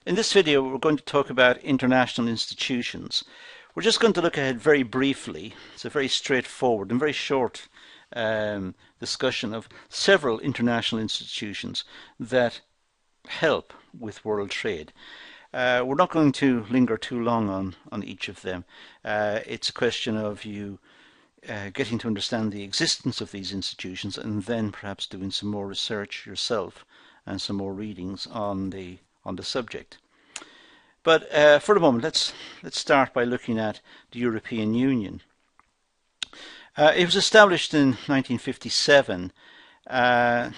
In this video, we're going to talk about international institutions. We're just going to look ahead very briefly. It's a very straightforward and very short discussion of several international institutions that help with world trade. We're not going to linger too long on each of them. It's a question of you getting to understand the existence of these institutions and then perhaps doing some more research yourself and some more readings on the subject. But for the moment, let's start by looking at the European Union. It was established in 1957 and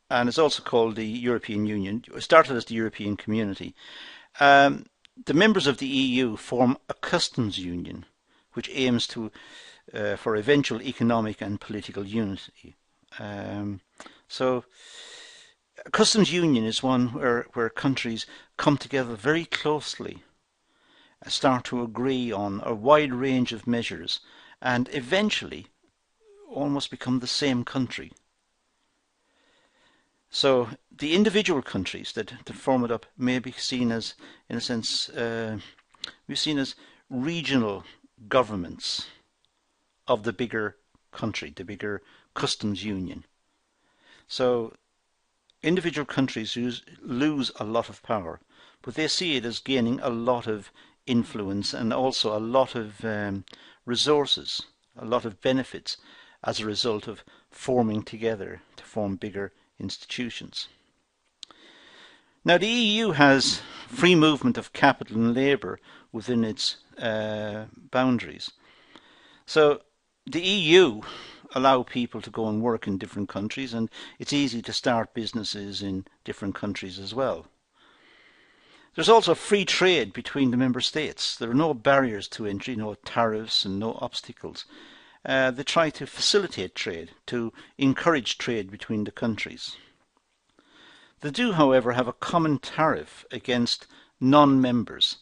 is also called the European Union. It started as the European Community. The members of the EU form a customs union, which aims for eventual economic and political unity. So a customs union is one where countries come together very closely, start to agree on a wide range of measures, and eventually almost become the same country. So the individual countries that form it up may be seen as, in a sense, we've seen as regional governments of the bigger country, the bigger customs union. So individual countries lose a lot of power, but they see it as gaining a lot of influence and also a lot of resources, a lot of benefits as a result of forming together to form bigger institutions. Now the EU has free movement of capital and labour within its boundaries. So the EU allow people to go and work in different countries, and it's easy to start businesses in different countries as well. There's also free trade between the member states. There are no barriers to entry, no tariffs and no obstacles. They try to facilitate trade, to encourage trade between the countries. They do, however, have a common tariff against non-members.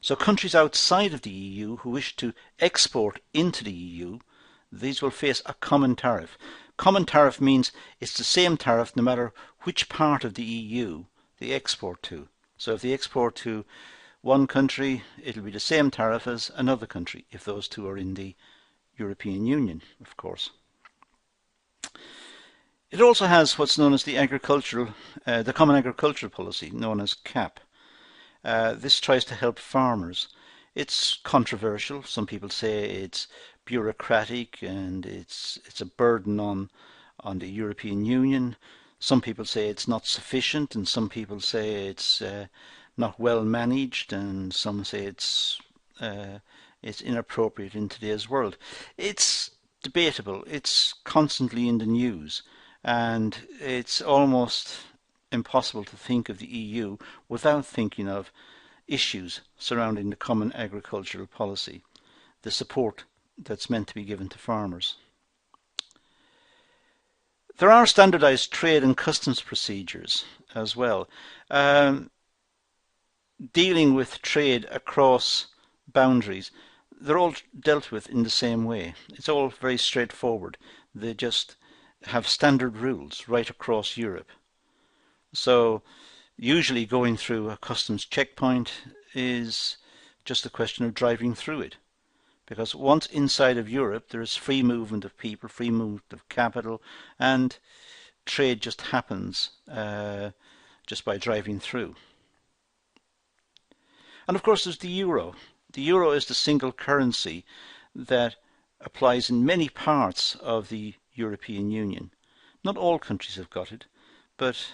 So countries outside of the EU who wish to export into the EU, these will face a common tariff. Common tariff means it's the same tariff no matter which part of the EU they export to. So if they export to one country, it'll be the same tariff as another country, if those two are in the European Union, of course. It also has what's known as the Common Agricultural Policy, known as CAP. This tries to help farmers. It's controversial. Some people say it's bureaucratic and it's a burden on the European Union. Some people say it's not sufficient, and some people say it's not well managed, and some say it's inappropriate in today's world. It's debatable. It's constantly in the news, and it's almost impossible to think of the EU without thinking of issues surrounding the Common Agricultural Policy, the support that's meant to be given to farmers. There are standardized trade and customs procedures as well, dealing with trade across boundaries. They're all dealt with in the same way. It's all very straightforward. They just have standard rules right across Europe. So usually going through a customs checkpoint is just a question of driving through it. Because once inside of Europe, there is free movement of people, free movement of capital, and trade just happens just by driving through. And of course, there's the euro. The euro is the single currency that applies in many parts of the European Union. Not all countries have got it, but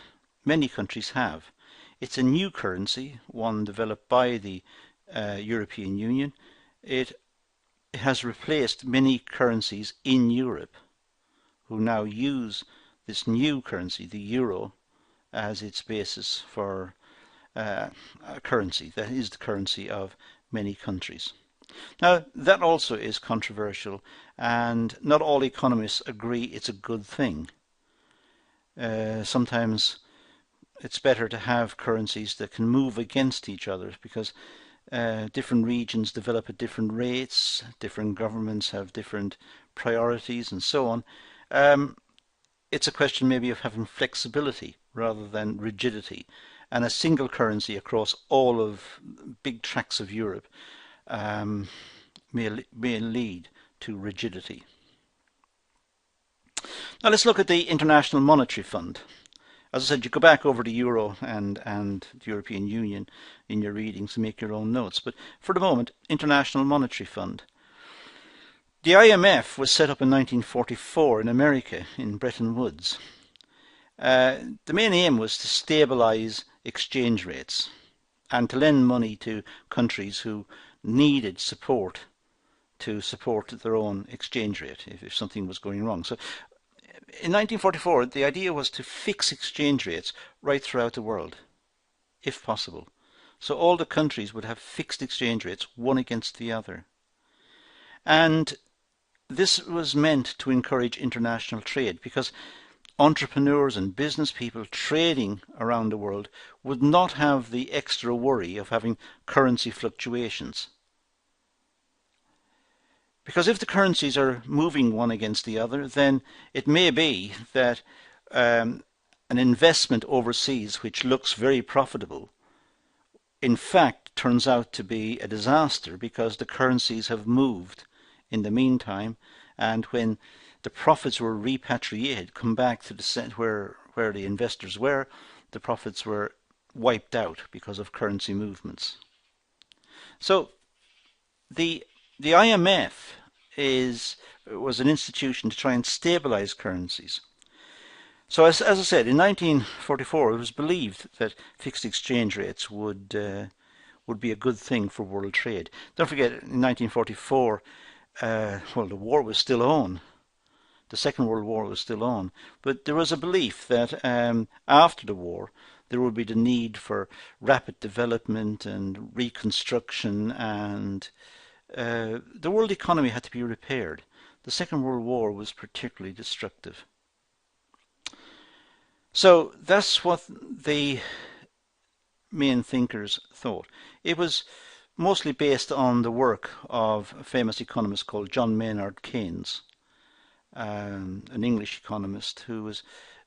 many countries have. It's a new currency, one developed by the European Union. It has replaced many currencies in Europe who now use this new currency, the euro, as its basis for a currency that is the currency of many countries. Now, that also is controversial, and not all economists agree it's a good thing. Sometimes it's better to have currencies that can move against each other, because different regions develop at different rates, different governments have different priorities, and so on. It's a question maybe of having flexibility rather than rigidity, and a single currency across all of big tracts of Europe may lead to rigidity. Now let's look at the International Monetary Fund. As I said, you go back over the Euro and the European Union in your readings and make your own notes. But for the moment, International Monetary Fund. The IMF was set up in 1944 in America, in Bretton Woods. The main aim was to stabilize exchange rates and to lend money to countries who needed support to support their own exchange rate if something was going wrong. So in 1944, the idea was to fix exchange rates right throughout the world, if possible. So all the countries would have fixed exchange rates, one against the other. And this was meant to encourage international trade, because entrepreneurs and business people trading around the world would not have the extra worry of having currency fluctuations. Because if the currencies are moving one against the other, then it may be that an investment overseas which looks very profitable in fact turns out to be a disaster, because the currencies have moved in the meantime, and when the profits were repatriated, come back to the where the investors were, the profits were wiped out because of currency movements. So the IMF was an institution to try and stabilize currencies. So as I said, in 1944 it was believed that fixed exchange rates would be a good thing for world trade. Don't forget, in 1944, well, the war was still on. The Second World War was still on. But there was a belief that after the war there would be the need for rapid development and reconstruction, and the world economy had to be repaired. The Second World War was particularly destructive. So that's what the main thinkers thought. It was mostly based on the work of a famous economist called John Maynard Keynes, an English economist who was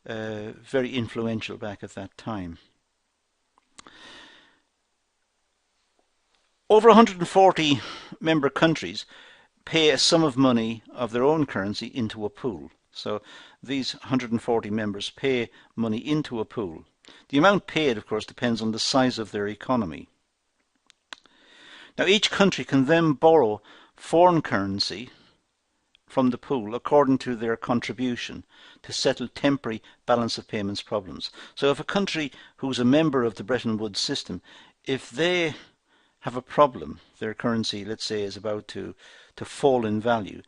very influential back at that time. Over 140 member countries pay a sum of money of their own currency into a pool. So these 140 members pay money into a pool. The amount paid, of course, depends on the size of their economy. Now each country can then borrow foreign currency from the pool according to their contribution to settle temporary balance of payments problems. So if a country who's a member of the Bretton Woods system, if they have a problem, their currency, let's say, is about to fall in value,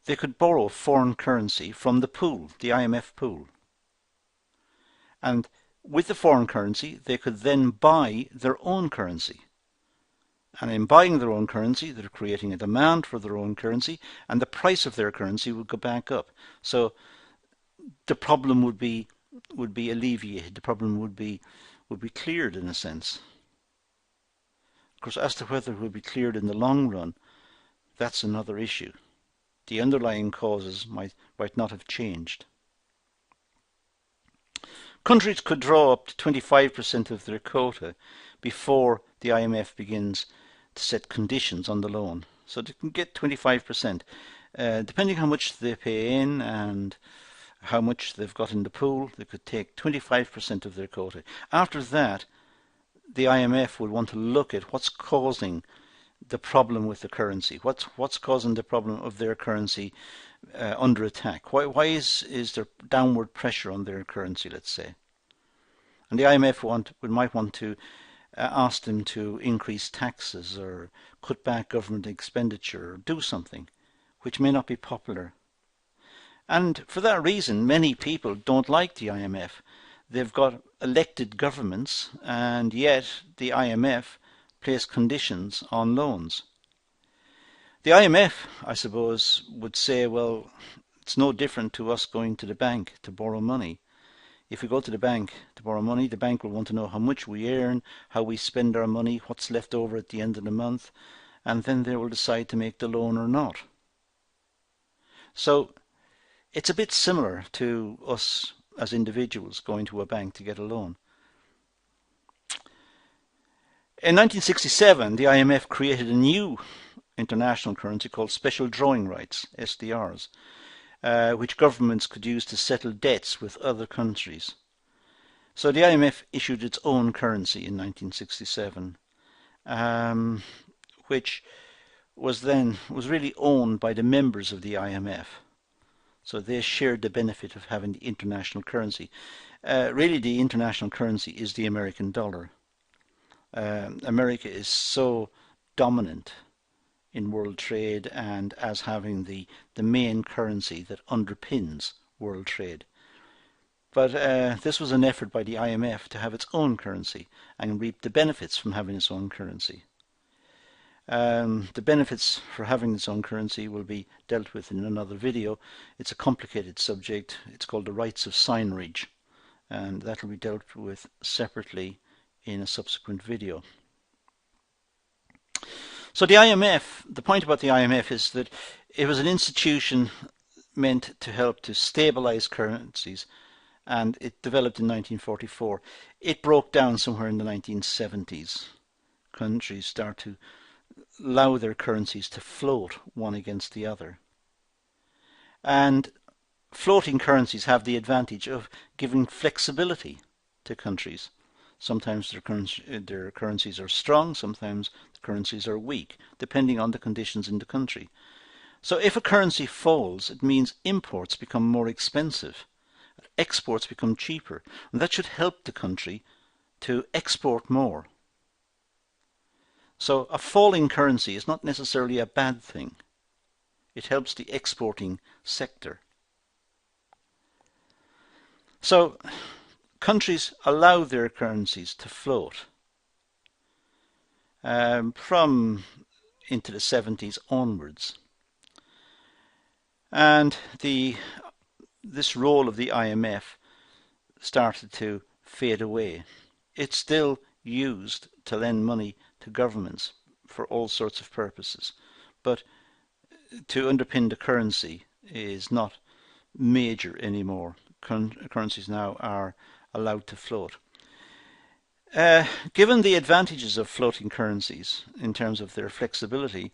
they could borrow foreign currency from the pool, the IMF pool. And with the foreign currency, they could then buy their own currency. And in buying their own currency, they're creating a demand for their own currency, and the price of their currency would go back up. So the problem would be alleviated. The problem would be cleared in a sense. Of course, as to whether it would be cleared in the long run, that's another issue. The underlying causes might not have changed. Countries could draw up to 25% of their quota before the IMF begins to set conditions on the loan. So they can get 25%. Depending on how much they pay in and how much they've got in the pool, they could take 25% of their quota. After that, the IMF would want to look at what's causing the problem with the currency. What's causing the problem of their currency under attack? Why is there downward pressure on their currency, let's say? And the IMF might want to ask them to increase taxes or cut back government expenditure or do something which may not be popular. And for that reason, many people don't like the IMF. They've got elected governments, and yet the IMF place conditions on loans. The IMF, I suppose, would say, well, it's no different to us going to the bank to borrow money. If we go to the bank to borrow money, the bank will want to know how much we earn, how we spend our money, what's left over at the end of the month, and then they will decide to make the loan or not. So it's a bit similar to us as individuals going to a bank to get a loan. In 1967, the IMF created a new international currency called special drawing rights, SDRs, which governments could use to settle debts with other countries. So the IMF issued its own currency in 1967, which was really owned by the members of the IMF. So they shared the benefit of having the international currency. Really, the international currency is the American dollar. America is so dominant in world trade and as having the main currency that underpins world trade. But this was an effort by the IMF to have its own currency and reap the benefits from having its own currency. The benefits for having its own currency will be dealt with in another video. It's a complicated subject. It's called the rights of signage, and that will be dealt with separately in a subsequent video. So the IMF, the point about the IMF is that it was an institution meant to help to stabilize currencies, and it developed in 1944. It broke down somewhere in the 1970s. Countries start to allow their currencies to float one against the other. And floating currencies have the advantage of giving flexibility to countries. Sometimes their currencies are strong, sometimes the currencies are weak, depending on the conditions in the country. So if a currency falls, it means imports become more expensive, exports become cheaper, and that should help the country to export more. So a falling currency is not necessarily a bad thing. It helps the exporting sector. So countries allow their currencies to float from into the 70s onwards. And this role of the IMF started to fade away. It's still used to lend money to governments for all sorts of purposes, but to underpin the currency is not major anymore. Currencies now are allowed to float. Given the advantages of floating currencies in terms of their flexibility,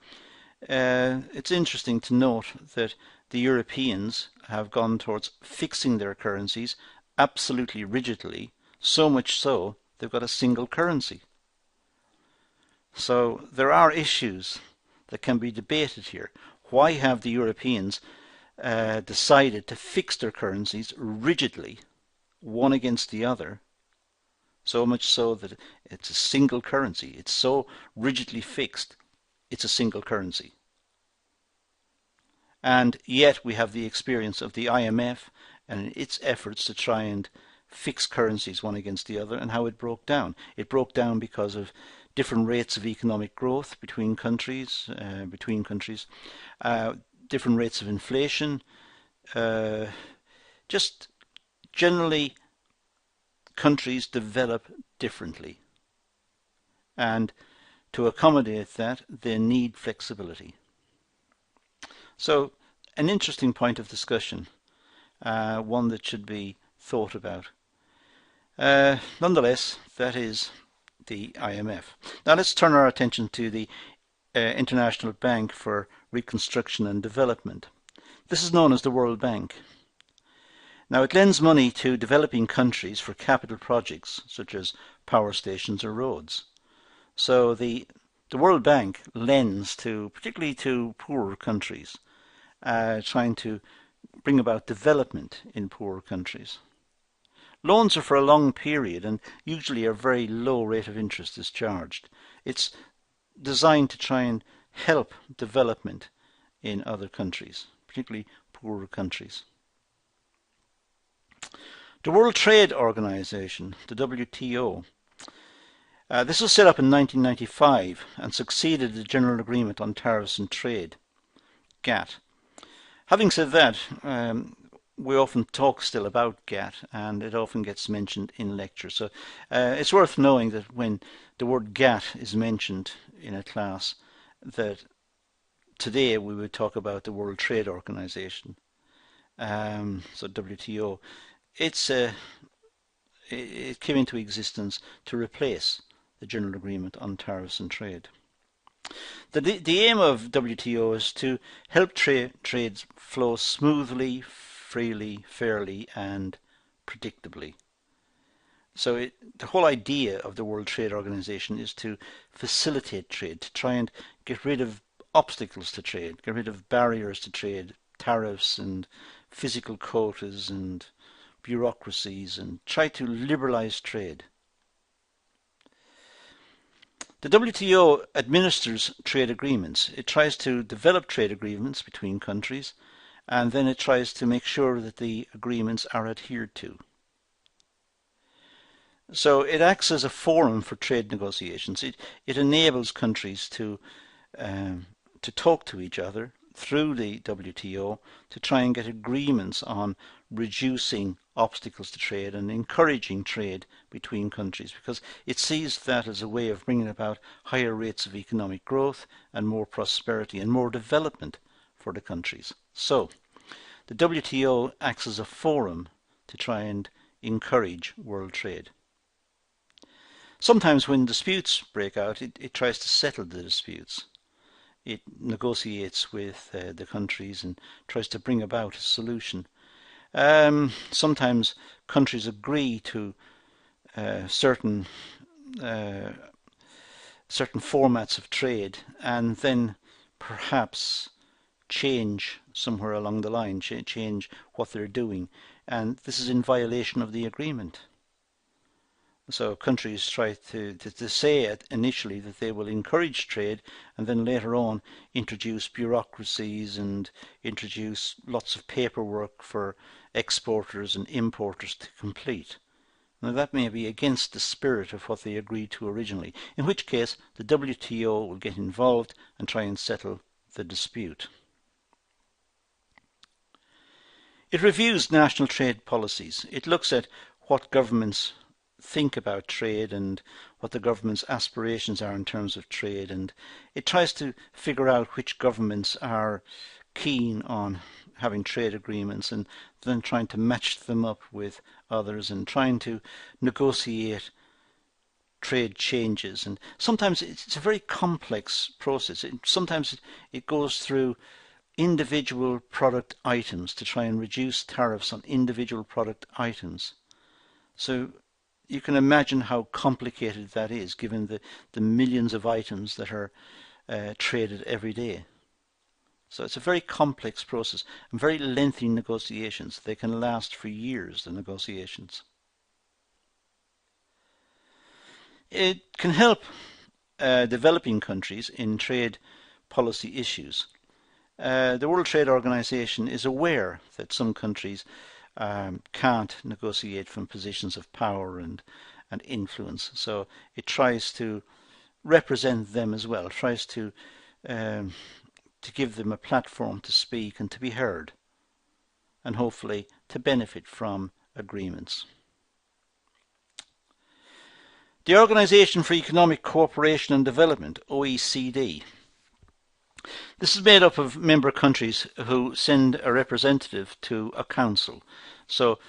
it's interesting to note that the Europeans have gone towards fixing their currencies absolutely rigidly, so much so they've got a single currency. So there are issues that can be debated here. Why have the Europeans decided to fix their currencies rigidly, one against the other, so much so that it's a single currency? It's so rigidly fixed, it's a single currency. And yet we have the experience of the IMF and its efforts to try and fix currencies one against the other, and how it broke down. It broke down because of different rates of economic growth between countries, different rates of inflation, just generally countries develop differently. And to accommodate that, they need flexibility. So an interesting point of discussion, one that should be thought about. Nonetheless, that is the IMF. Now let's turn our attention to the International Bank for Reconstruction and Development. This is known as the World Bank. Now it lends money to developing countries for capital projects such as power stations or roads. So the World Bank lends particularly to poorer countries, trying to bring about development in poorer countries. Loans are for a long period and usually a very low rate of interest is charged. It's designed to try and help development in other countries, particularly poorer countries. The World Trade Organization, the WTO, this was set up in 1995 and succeeded the General Agreement on Tariffs and Trade, GATT. Having said that, we often talk still about GATT, and it often gets mentioned in lectures. So it's worth knowing that when the word GATT is mentioned in a class, that today we would talk about the World Trade Organization, so WTO. It came into existence to replace the General Agreement on Tariffs and Trade. The aim of WTO is to help trades flow smoothly, freely, fairly and predictably. So the whole idea of the World Trade Organization is to facilitate trade, to try and get rid of obstacles to trade, get rid of barriers to trade, tariffs and physical quotas and bureaucracies, and try to liberalize trade. The WTO administers trade agreements. It tries to develop trade agreements between countries, and then it tries to make sure that the agreements are adhered to. So it acts as a forum for trade negotiations. It enables countries to talk to each other through the WTO to try and get agreements on reducing obstacles to trade and encouraging trade between countries, because it sees that as a way of bringing about higher rates of economic growth and more prosperity and more development for the countries. So the WTO acts as a forum to try and encourage world trade. Sometimes when disputes break out, it tries to settle the disputes. It negotiates with the countries and tries to bring about a solution. Sometimes countries agree to certain formats of trade and then perhaps change somewhere along the line, change what they're doing, and this is in violation of the agreement. So countries try to say initially that they will encourage trade and then later on introduce bureaucracies and introduce lots of paperwork for exporters and importers to complete. Now that may be against the spirit of what they agreed to originally, in which case the WTO will get involved and try and settle the dispute. It reviews national trade policies. It looks at what governments think about trade and what the government's aspirations are in terms of trade, and it tries to figure out which governments are keen on having trade agreements and then trying to match them up with others and trying to negotiate trade changes. And sometimes it's a very complex process. Sometimes it goes through individual product items to try and reduce tariffs on individual product items. So you can imagine how complicated that is, given the millions of items that are traded every day. So it's a very complex process and very lengthy negotiations. They can last for years, the negotiations. It can help developing countries in trade policy issues. The World Trade Organization is aware that some countries can't negotiate from positions of power and influence, so it tries to represent them as well, tries to give them a platform to speak and to be heard, and hopefully to benefit from agreements. The Organization for Economic Cooperation and Development, OECD. This is made up of member countries who send a representative to a council. So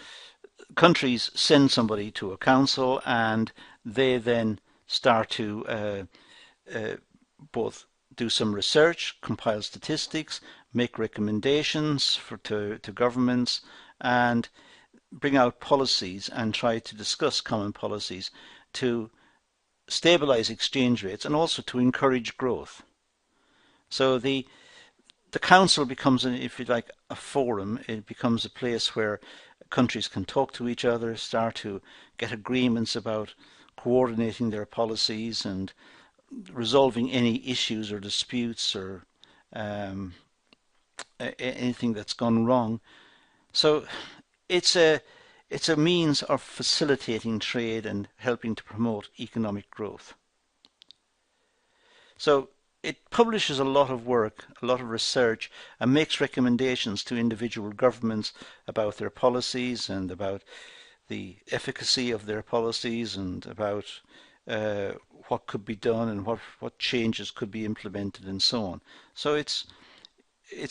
countries send somebody to a council and they then start to both do some research, compile statistics, make recommendations to governments, and bring out policies and try to discuss common policies to stabilize exchange rates and also to encourage growth. So the council becomes, if you like, a forum. It becomes a place where countries can talk to each other, start to get agreements about coordinating their policies and resolving any issues or disputes or anything that's gone wrong. So it's a means of facilitating trade and helping to promote economic growth. So it publishes a lot of work, a lot of research, and makes recommendations to individual governments about their policies and about the efficacy of their policies and about what could be done and what changes could be implemented and so on. So it's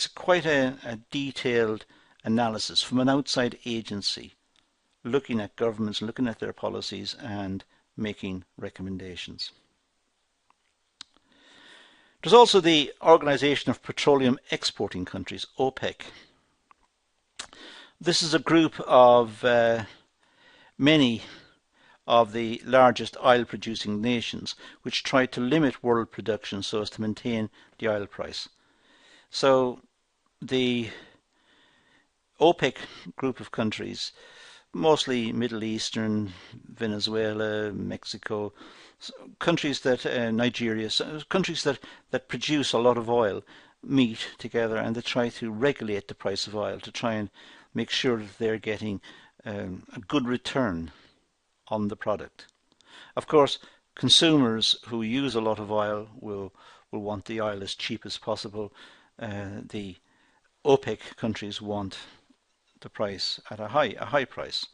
quite a detailed analysis from an outside agency looking at governments, looking at their policies and making recommendations. There's also the Organization of Petroleum Exporting Countries, OPEC. This is a group of many of the largest oil producing nations which try to limit world production so as to maintain the oil price. So the OPEC group of countries, mostly Middle Eastern, Venezuela, Mexico, countries that Nigeria, countries that produce a lot of oil, meet together and they try to regulate the price of oil to try and make sure that they're getting a good return on the product. Of course, consumers who use a lot of oil will want the oil as cheap as possible. The OPEC countries want the price at a high price.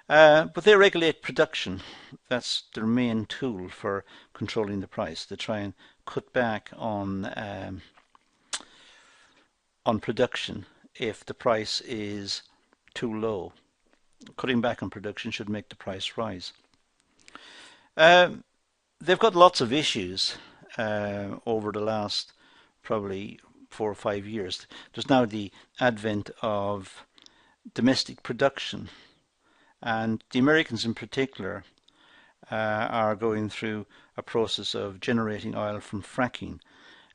But they regulate production. That's their main tool for controlling the price. They try and cut back on production if the price is too low. Cutting back on production should make the price rise. They've got lots of issues over the last probably 4 or 5 years. There's now the advent of domestic production, and the Americans in particular are going through a process of generating oil from fracking.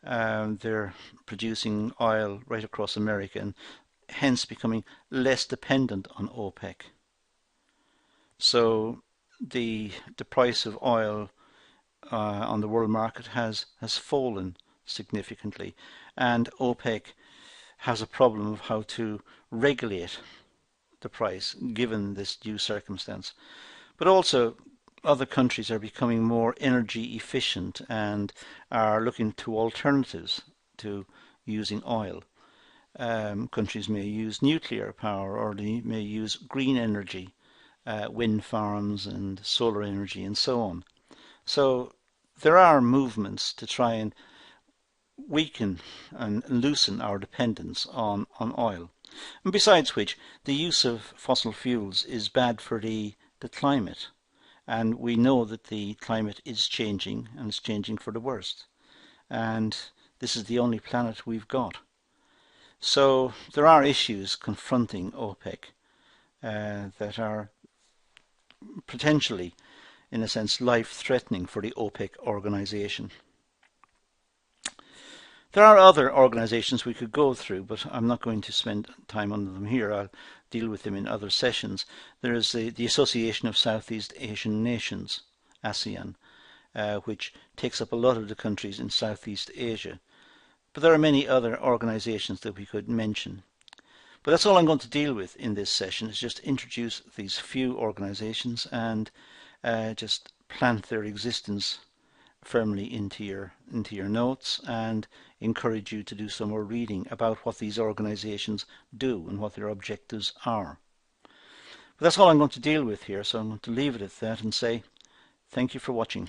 They're producing oil right across America and hence becoming less dependent on OPEC. So the price of oil on the world market has fallen significantly, and OPEC has a problem of how to regulate the price given this new circumstance. But also other countries are becoming more energy efficient and are looking to alternatives to using oil. Countries may use nuclear power, or they may use green energy, wind farms and solar energy and so on. So there are movements to try and weaken and loosen our dependence on oil. And besides which, the use of fossil fuels is bad for the climate. And we know that the climate is changing, and it's changing for the worst. And this is the only planet we've got. So there are issues confronting OPEC that are potentially, in a sense, life-threatening for the OPEC organization. There are other organizations we could go through, but I'm not going to spend time on them here. I'll deal with them in other sessions. There is the Association of Southeast Asian Nations, ASEAN, which takes up a lot of the countries in Southeast Asia. But there are many other organizations that we could mention. But that's all I'm going to deal with in this session, is just introduce these few organizations and just plant their existence firmly into your notes and encourage you to do some more reading about what these organizations do and what their objectives are. But that's all I'm going to deal with here, so I'm going to leave it at that and say thank you for watching.